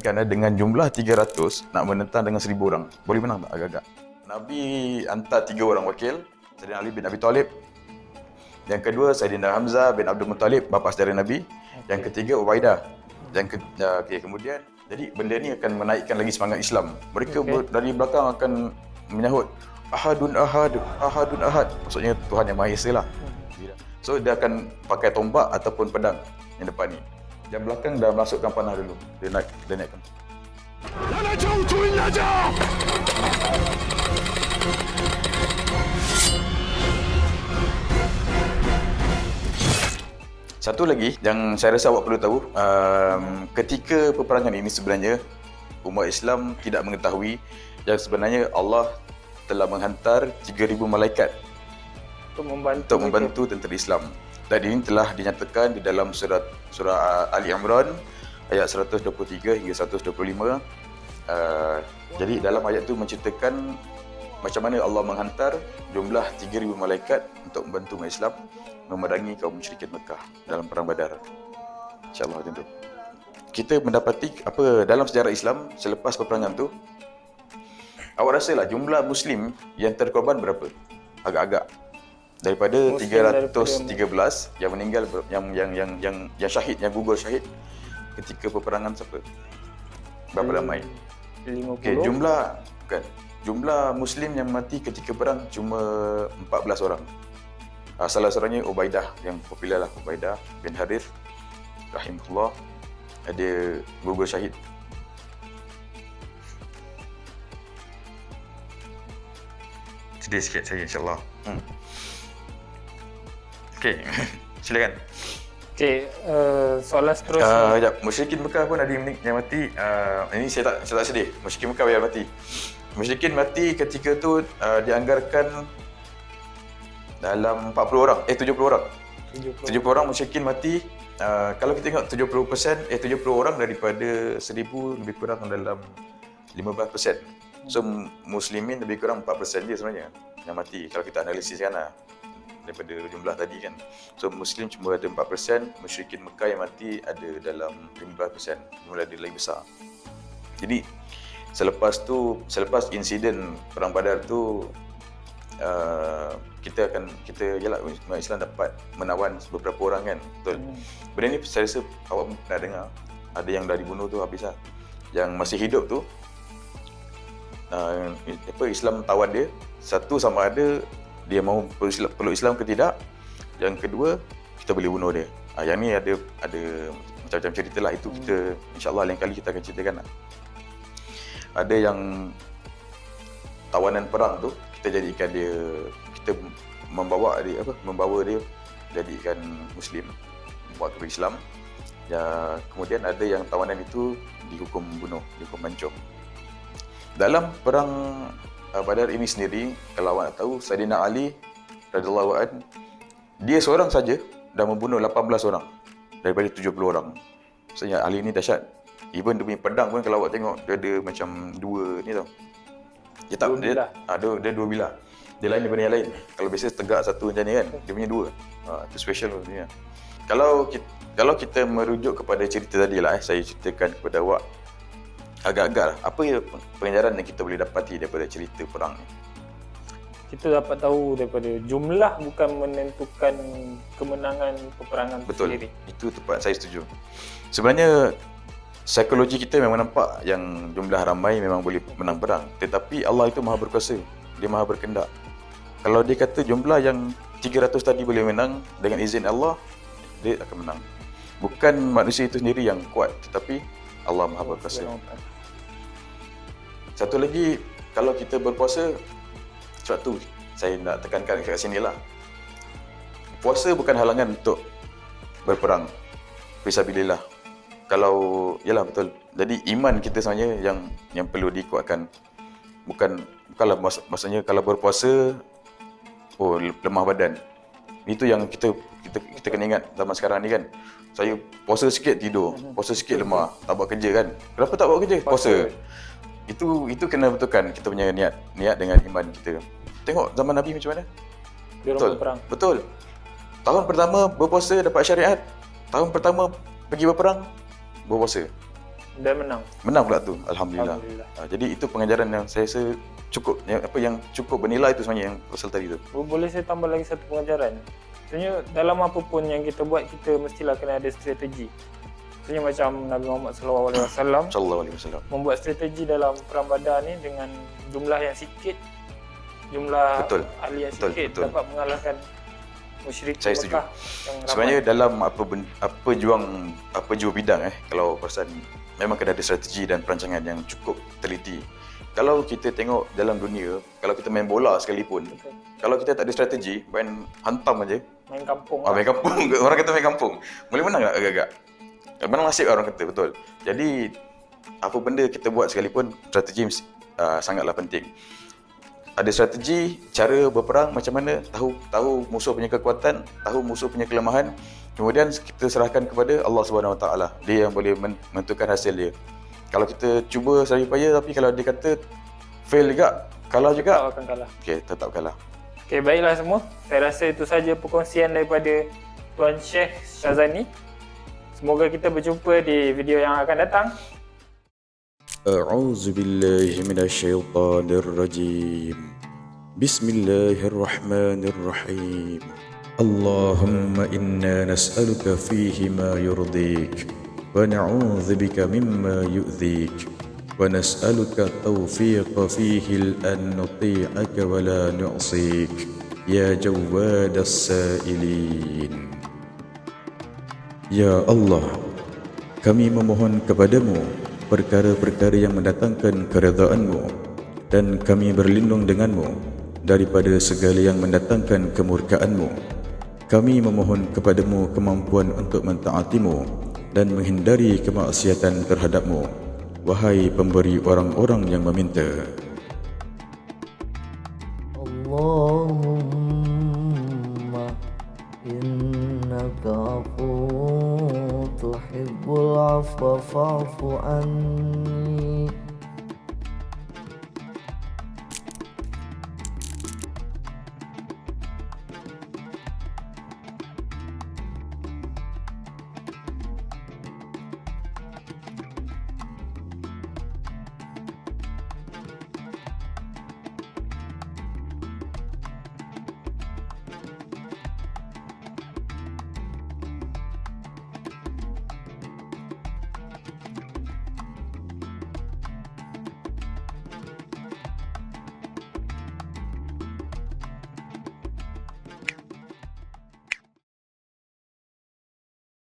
bayangkan dengan jumlah 300 nak menentang dengan 1,000 orang. Boleh menang tak agak-agak? Nabi hantar 3 orang wakil, Saidina Ali bin Abi Talib. Yang kedua Saidina Hamzah bin Abdul Muttalib, bapa saudara Nabi. Yang ketiga Ubaidah. Kemudian jadi benda ni akan menaikkan lagi semangat Islam. Mereka dari belakang akan menyahut Ahadun Ahad, Ahadun Ahad. Maksudnya Tuhan yang Maha Esa lah. So dia akan pakai tombak ataupun pedang yang depan ni. Yang belakang dah masukkan panah dulu. Dia naikkan. Satu lagi yang saya rasa awak perlu tahu, ketika peperangan ini sebenarnya umat Islam tidak mengetahui yang sebenarnya Allah telah menghantar 3,000 malaikat untuk membantu tentera Islam. Dan ini telah dinyatakan di dalam surah Ali Imran ayat 123 hingga 125. Jadi dalam ayat itu menceritakan macam mana Allah menghantar jumlah 3,000 malaikat untuk membantu umat Islam memerangi kaum musyrikin Mekah dalam perang Badar. InsyaAllah tentu. Kita mendapati apa dalam sejarah Islam selepas peperangan tu, awak rasalah jumlah Muslim yang terkorban berapa? Agak-agak daripada Muslim 313 yang meninggal, yang syahid, yang gugur syahid ketika peperangan siapa? Berapa ramai? 50. Okey, jumlah Muslim yang mati ketika perang cuma 14 orang. Salah seorangnya Ubaidah, yang popular lah, Ubaidah bin Harith rahimahullah, dia gugur syahid. Sedih sikit saya insyaAllah. Okey, silakan. Okey, soalan seterusnya. Sekejap, musyrikin Mekah pun ada yang mati. Ini saya tak sedih. Musyrikin Mekah yang mati. Musyrikin mati ketika tu dianggarkan dalam 70 orang orang. 70 orang musyrikin mati. Kalau kita tengok 70% 70 orang daripada 1,000 lebih kurang dalam 15%. So muslimin lebih kurang 4% je sebenarnya yang mati kalau kita analisiskan lah daripada jumlah tadi kan. So muslim cuma ada 4%, musyrikin Mekah yang mati ada dalam 15%, jumlah dia lagi besar. Jadi selepas insiden perang Badar tu kita umat Islam dapat menawan beberapa orang kan. Betul. Benda ni saya rasa awak pernah dengar. Ada yang dah dibunuh tu habis lah. Yang masih hidup tu Islam tawan dia. Satu, sama ada dia mahu peluk Islam ke tidak. Yang kedua, kita boleh bunuh dia. Yang ni ada macam-macam cerita lah. Itu kita insyaAllah lain kali kita akan ceritakan lah. Ada yang tawanan perang tu kita jadikan dia, kita membawa dia jadikan Muslim, buat ke Islam. Ya, kemudian ada yang tawanan itu dihukum bunuh, dihukum mancung. Dalam perang Badar ini sendiri, kalau awak nak tahu, Saidina Ali radhiyallahu anhu, dia seorang saja dah membunuh 18 orang daripada 70 orang. Maksudnya Ali ni dahsyat. Even dia punya pedang pun kalau awak tengok, dia ada macam dua ni tau. Dia dua bilah. Dia lain daripada yang lain. Kalau biasa tegak satu macam ni kan, dia punya dua. Itu special punya. Kalau kita merujuk kepada cerita tadi lah, saya ceritakan kepada awak agak-agak lah, apa ya pengajaran yang kita boleh dapati daripada cerita perang ni? Kita dapat tahu daripada jumlah bukan menentukan kemenangan peperangan sendiri. Betul, itu tepat, saya setuju. Sebenarnya psikologi kita memang nampak yang jumlah ramai memang boleh menang perang. Tetapi Allah itu maha berkuasa, dia maha berkehendak. Kalau dia kata jumlah yang 300 tadi boleh menang, dengan izin Allah, dia akan menang. Bukan manusia itu sendiri yang kuat, tetapi Allah maha berkuasa. Satu lagi, kalau kita berpuasa, sebab tu saya nak tekankan kat sini lah. Puasa bukan halangan untuk berperang fisabilillah. Kalau, yalah betul. Jadi iman kita sebenarnya yang perlu dikuatkan. Bukanlah maksudnya kalau berpuasa, lemah badan. Itu yang kita kena ingat zaman sekarang ni kan. Saya puasa sikit tidur, puasa sikit lemah, tak buat kerja kan. Kenapa tak buat kerja? Puasa. Itu kena betulkan kita punya niat dengan iman kita. Tengok zaman Nabi macam mana? Betul. Berperang. Betul. Tahun pertama berpuasa dapat syariat. Tahun pertama pergi berperang berpuasa. Dan menang. Menang pula tu, alhamdulillah. Alhamdulillah. Jadi itu pengajaran yang saya rasa cukup, yang cukup bernilai tu sebenarnya, yang pasal tadi tu. Boleh saya tambah lagi satu pengajaran? Sebenarnya dalam apa pun yang kita buat, kita mestilah kena ada strategi. Sebenarnya macam Nabi Muhammad SAW Sallallahu alaihi wasallam. membuat strategi dalam perang Badar ni dengan jumlah yang sikit, jumlah Betul. ahli yang Betul, sikit betul. dapat mengalahkan musyrik Saya setuju. Mekah yang ramai. Sebenarnya dalam apa jua bidang, kalau perasan memang kena ada strategi dan perancangan yang cukup teliti. Kalau kita tengok dalam dunia, kalau kita main bola sekalipun, Betul. kalau kita tak ada strategi, main hantam aja. Main kampung. Main kampung. Orang kata main kampung. Boleh menang tak agak-agak? Menang nasib orang kata, betul. Jadi apa benda kita buat sekalipun, strategi sangatlah penting. Ada strategi, cara berperang macam mana, tahu musuh punya kekuatan, tahu musuh punya kelemahan, kemudian kita serahkan kepada Allah Subhanahu Wa Taala. Dia yang boleh menentukan hasil dia. Kalau kita cuba sedaya upaya tapi kalau dia kata fail juga, kalah Tak juga, akan kalah. okey, tetap kalah. Okey, baiklah semua. Saya rasa itu saja perkongsian daripada Tuan Syekh Syazani. Semoga kita berjumpa di video yang akan datang. أعوذ بالله من الشيطان الرجيم بسم الله الرحمن الرحيم اللهم إنا نسألك فيه ما يرضيك ونعوذ بك مما يؤذيك ونسألك التوفيق فيه أن نطيعك ولا نعصيك يا جواد السائلين. Ya Allah, kami memohon kepadamu perkara-perkara yang mendatangkan keredaan-Mu, dan kami berlindung dengan-Mu daripada segala yang mendatangkan kemurkaan-Mu. Kami memohon kepadamu kemampuan untuk mentaati-Mu dan menghindari kemaksiatan terhadap-Mu, wahai pemberi orang-orang yang meminta. Allahumma innaka afuwwun tuhibbul afwa fa'fu anna